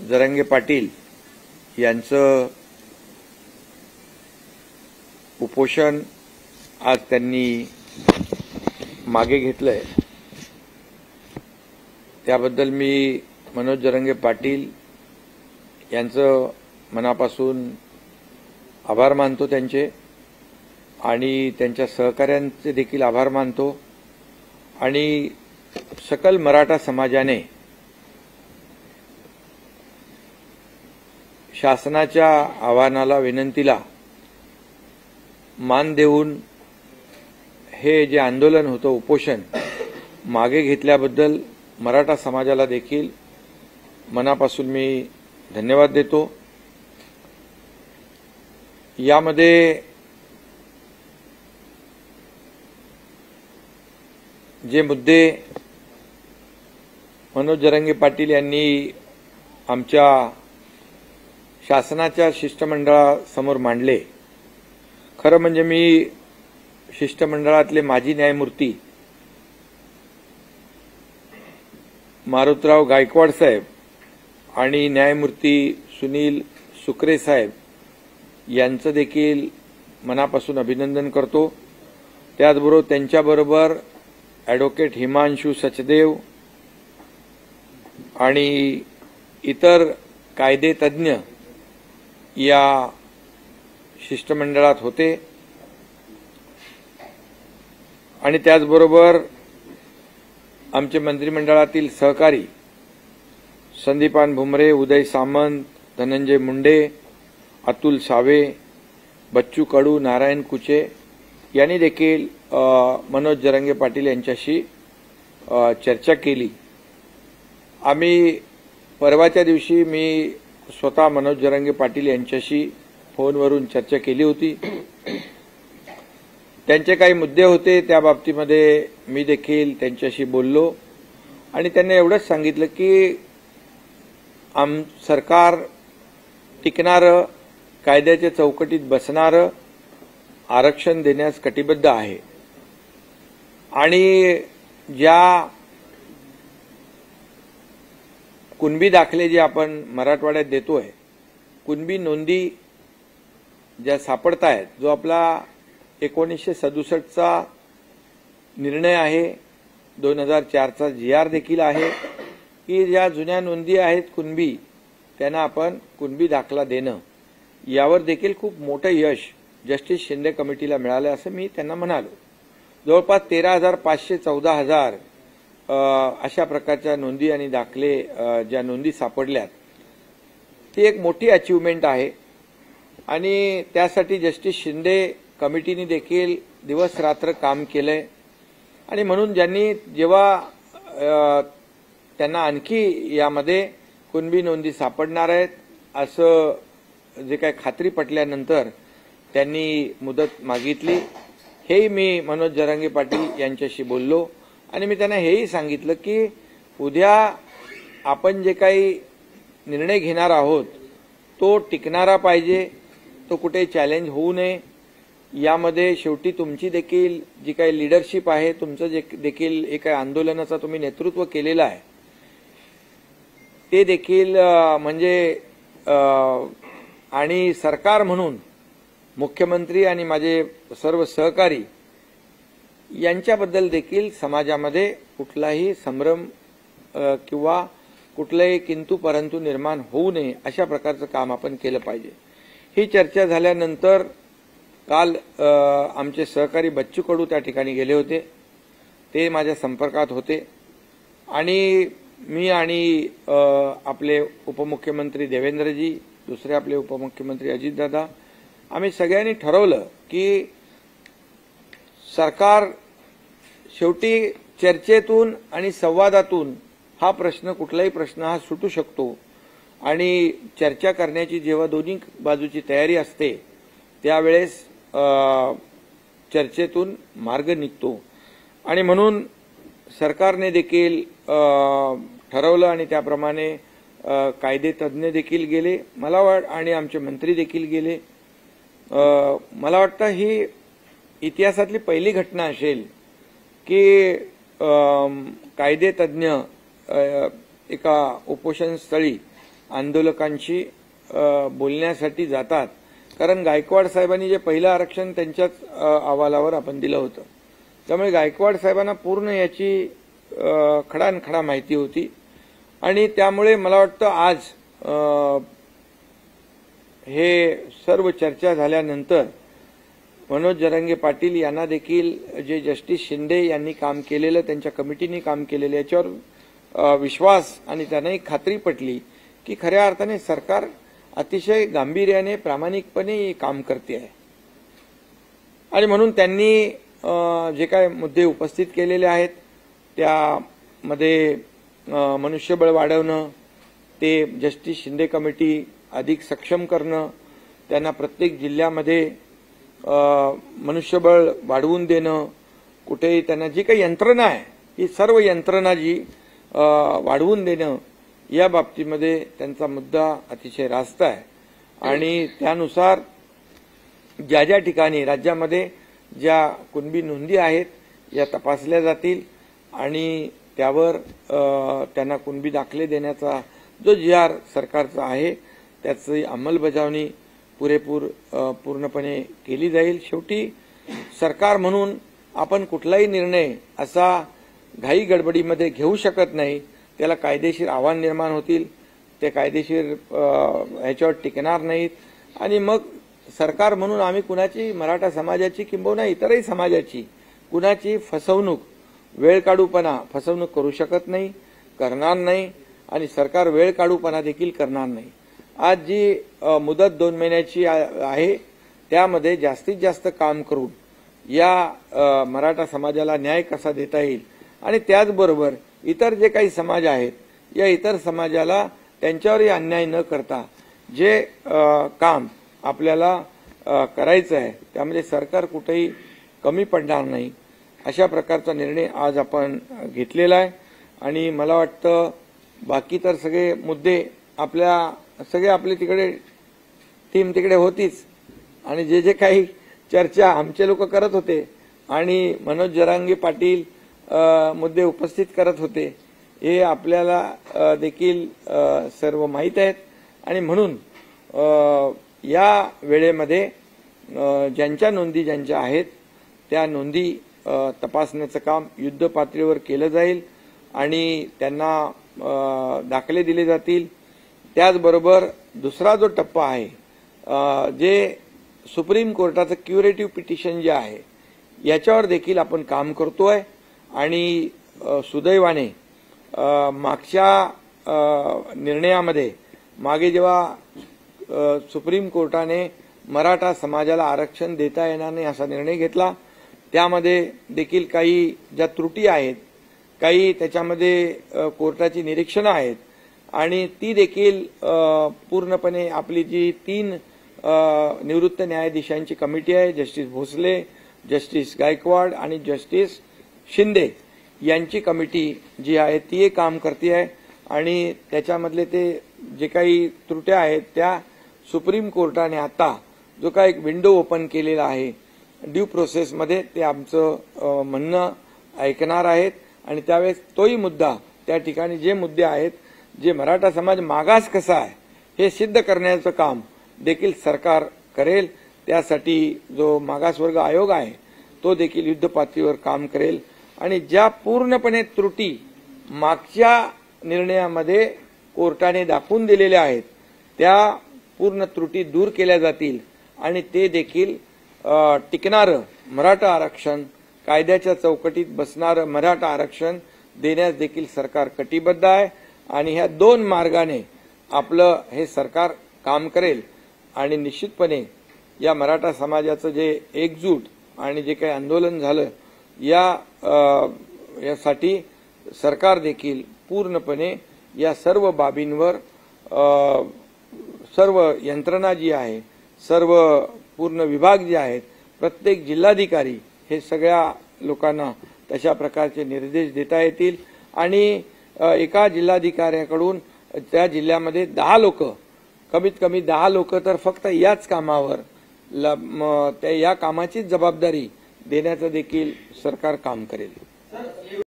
जरांगे पाटील यांचं उपोषण आज त्यांनी मागे घेतलंय, त्याबद्दल मी मनोज जरांगे पाटील यांचं मनापासून आभार मानतो त्यांचे, आणि त्यांच्या सहकाऱ्यांचे देखील आभार मानतो। आणि सकल मराठा समाजाने शासनाच्या आव्हानाला, विनंतीला मान देऊन हे जे आंदोलन होतं, उपोषण मागे घेतल्याबद्दल मराठा समाजाला देखील मनापासून मी धन्यवाद देतो। यामध्ये जे मुद्दे मनोज जरांगे पाटील यांनी आमच्या शासनाच्या शिष्टमंडळासमोर मांडले, खरं म्हणजे मी शिष्टमंडळातले माजी न्यायमूर्ती मारुतराव गायकवाड साहेब आणि न्यायमूर्ती सुनील सुकरे साहेब यांचं देखील मनापासून अभिनंदन करतो। त्याचबरोबर त्यांच्याबरोबर ॲडव्होकेट हिमांशू सचदेव आणि इतर कायदे तज्ज्ञ या शिष्टमंडळात होते, आणि त्याचबरोबर आमचे मंत्रिमंडळातील सहकारी संदीपान भुमरे, उदय सामंत, धनंजय मुंडे, अतुल सावे, बच्चू कडू, नारायण कुचे यांनी देखील मनोज जरांगे पाटील यांच्याशी चर्चा केली। आम्ही परवाच्या दिवशी मी स्वतः मनोज जरांगे पाटील यांच्याशी फोनवरून चर्चा केली होती। त्यांचे काही मुद्दे होते, त्या बाबतीमध्ये मी देखील त्यांच्याशी बोललो, आणि त्यांनी एवढंच सांगितलं की सरकार टिकणारं, कायद्याच्या चौकटीत बसणारं आरक्षण देण्यास कटिबद्ध आहे, आणि ज्या कुणबी दाखले जे आपण मराठवाड्यात देतोय, कुणबी नोंदी ज्या सापडत आहेत, जो आपला 1967चा निर्णय आहे, 2004चा GR देखील आहे की ज्या जुन्या नोंदी आहेत कुणबी, त्यांना आपण कुणबी दाखला देणं, यावर देखील खूप मोठं यश जस्टिस शिंदे कमिटीला मिळालं असं मी त्यांना म्हणालो। जवळपास 13,500 14,000 अशा प्रकारच्या नोंदी आणि दाखले ज्या नोंदी सापडल्यात, ती एक मोठी अचीवमेंट आहे, आणि त्यासाठी जस्टिस शिंदे कमिटीने देखील दिवस रात्र काम केलंय। आणि म्हणून ज्यांनी जेव्हा त्यांना आणखी यामध्ये कुणबी नोंदी सापडणार आहेत असं जे काही खात्री पटल्यानंतर त्यांनी मुदत मागितली। हेही मी मनोज जरांगे पाटील यांच्याशी बोललो, आणि मी त्यांना हेही सांगितलं की उद्या आपण जे काही निर्णय घेणार आहोत तो टिकणारा पाहिजे, तो कुठे चॅलेंज होऊ नये। यामध्ये शेवटी तुमची देखील जी काही लीडरशिप आहे, तुमचं जे देखील एका आंदोलनाचा तुम्ही नेतृत्व केलेलं आहे, ते देखील म्हणजे आणि सरकार म्हणून मुख्यमंत्री आणि माझे सर्व सहकारी यांच्याबद्दल देखील समाजामध्ये कुठलाही संभ्रम किंवा कुठलाही किंतु परंतु निर्माण होऊ नये, अशा प्रकारचं काम आपण केलं पाहिजे। ही चर्चा झाल्यानंतर काल आमचे सहकारी बच्चू कडू त्या ठिकाणी गेले होते, ते माझ्या संपर्कात होते, आणि मी आणि आपले उपमुख्यमंत्री देवेंद्रजी, दुसरे आपले उपमुख्यमंत्री अजितदादा, आम्ही सगळ्यांनी ठरवलं की सरकार शेवटी चर्चेतून आणि संवादातून हा प्रश्न, कुठलाही प्रश्न हा सुटू शकतो, आणि चर्चा करण्याची जेव्हा दोन्ही बाजूची तयारी असते त्यावेळेस चर्चेतून मार्ग निघतो। आणि म्हणून सरकारने देखील ठरवलं, आणि त्याप्रमाणे कायदे तज्ज्ञ देखील गेले, आणि आमचे मंत्री देखील गेले। मला वाटतं ही इतिहासातली पहिली घटना असेल की कायदे तज्ज्ञ एका उपोषण स्थळी आंदोलकांशी बोलण्यासाठी जातात, कारण गायकवाड साहेबांनी जे पहिलं आरक्षण त्यांच्याच अहवालावर आपण दिलं होतं, त्यामुळे गायकवाड साहेबांना पूर्ण याची खडानखडा माहिती होती आणि त्यामुळे मला वाटतं आज हे सर्व चर्चा झाल्यानंतर मनोज जरांगे पाटील यांना देखील जे जस्टिस शिंदे यांनी काम केलेलं, त्यांच्या कमिटीने काम केलेलं, याच्यावर विश्वास आणि त्यांनाही खात्री पटली की खऱ्या अर्थाने सरकार अतिशय गांभीर्याने प्रामाणिकपणे काम करते आहे आणि म्हणून त्यांनी जे काय मुद्दे उपस्थित केलेले आहेत त्यामध्ये मनुष्यबळ वाढवणं, ते जस्टिस शिंदे कमिटी अधिक सक्षम करणं, त्यांना प्रत्येक जिल्ह्यामध्ये मनुष्यबळ वाढवून देणं, कुठेही त्यांना जी काही यंत्रणा आहे ही सर्व यंत्रणा जी वाढवून देणं, या बाबतीमध्ये त्यांचा मुद्दा अतिशय रास्त आहे आणि त्यानुसार ज्या ज्या ठिकाणी राज्यामध्ये ज्या कुणबी नोंदी आहेत या तपासल्या जातील आणि त्यावर त्यांना कुणबी दाखले देण्याचा जो GR सरकारचा आहे त्याची अंमलबजावणी पूर्णपणे केली जाईल। शेवटी सरकार म्हणून आपण कुठलाही निर्णय असा घाई गडबडीमध्ये घेऊ शकत नाही, त्याला कायदेशीर आव्हान निर्माण होतील, ते कायदेशीर ह्याच्यावर टिकणार नाहीत आणि मग सरकार म्हणून आम्ही कुणाची, मराठा समाजाची किंबहुना इतरही समाजाची कुणाची फसवणूक, फसवणूक करू शकत नाही, करणार नाही आणि सरकार वेळकाढूपणा देखील करणार नाही। आज जी मुदत 2 महिन्याची आहे त्यामध्ये जास्तीत जास्त काम करून या मराठा समाजाला न्याय कसा देता येईल आणि त्याचबरोबर इतर जे काही समाज आहेत या इतर समाजाला त्यांच्यावरही अन्याय न करता जे काम आपल्याला करायचं आहे त्यामध्ये सरकार कुठेही कमी पडणार नाही, अशा प्रकारचा निर्णय आज आपण घेतलेला आहे आणि मला वाटतं बाकी तर सगळे मुद्दे आपली तिकडे टीम तिकडे होतीच आणि जे जे काही चर्चा आमचे लोक करत होते आणि मनोज जरांगे पाटील मुद्दे उपस्थित करत होते हे आपल्याला देखील सर्व माहीत आहेत आणि म्हणून या वेळेमध्ये ज्यांच्या नोंदी ज्यांच्या आहेत त्या नोंदी तपासण्याचं काम युद्ध पातळीवर केलं जाईल आणि त्यांना दाखले दिले जातील। त्याचबरोबर दुसरा जो टप्पा आहे जे सुप्रीम कोर्टाचं क्युरेटिव्ह पिटिशन जे आहे याच्यावर देखील आपण काम करतोय आणि सुदैवाने मागच्या निर्णयामध्ये मागे जेव्हा सुप्रीम कोर्टाने मराठा समाजाला आरक्षण देता येणार नाही असा निर्णय घेतला त्यामध्ये देखील काही ज्या त्रुटी आहेत, काही त्याच्यामध्ये कोर्टाची निरीक्षणं आहेत आणि ती देखील पूर्णपणे आपली जी 3 निवृत्त न्यायाधीशांची कमिटी आहे, जस्टिस भोसले, जस्टिस गायकवाड आणि जस्टिस शिंदे यांची कमिटी जी आहे ती काम करते आहे आणि त्याच्यामधले ते जे काही त्रुट्या आहेत त्या सुप्रीम कोर्टाने आता जो काही एक विंडो ओपन केलेला आहे ड्यू प्रोसेसमध्ये ते आमचं म्हणणं ऐकणार आहेत आणि त्यावेळेस तोही मुद्दा त्या ठिकाणी जे मुद्दे आहेत जे मराठा समाज मागास कसा आहे हे सिद्ध करण्याचं काम देखील सरकार करेल। त्यासाठी जो मागासवर्ग आयोग आहे तो देखील युद्ध पातळीवर काम करेल आणि ज्या पूर्णपणे त्रुटी मागच्या निर्णयामध्ये कोर्टाने दाखवून दिलेल्या आहेत त्या पूर्ण त्रुटी दूर केल्या जातील आणि ते देखील टिकणारं मराठा आरक्षण, कायद्याच्या चौकटीत बसणारं मराठा आरक्षण देण्यास देखील सरकार कटिबद्ध आहे आणि ह्या 2 मार्गाने आपलं हे सरकार काम करेल आणि निश्चितपणे या मराठा समाजाचं जे एकजूट आणि जे काही आंदोलन झालं यासाठी सरकार देखील पूर्णपणे या सर्व बाबींवर सर्व यंत्रणा जी आहे, सर्व पूर्ण विभाग जे आहेत, प्रत्येक जिल्हाधिकारी हे सगळ्या लोकांना तशा प्रकारचे निर्देश देता येतील आणि एका जिल्हाधिकाऱ्याकडून त्या जिल्ह्यामध्ये 10 लोक, कमीत कमी 10 लोक तर फक्त याच कामावर या कामाची जबाबदारी देण्याचं देखील सरकार काम करेल।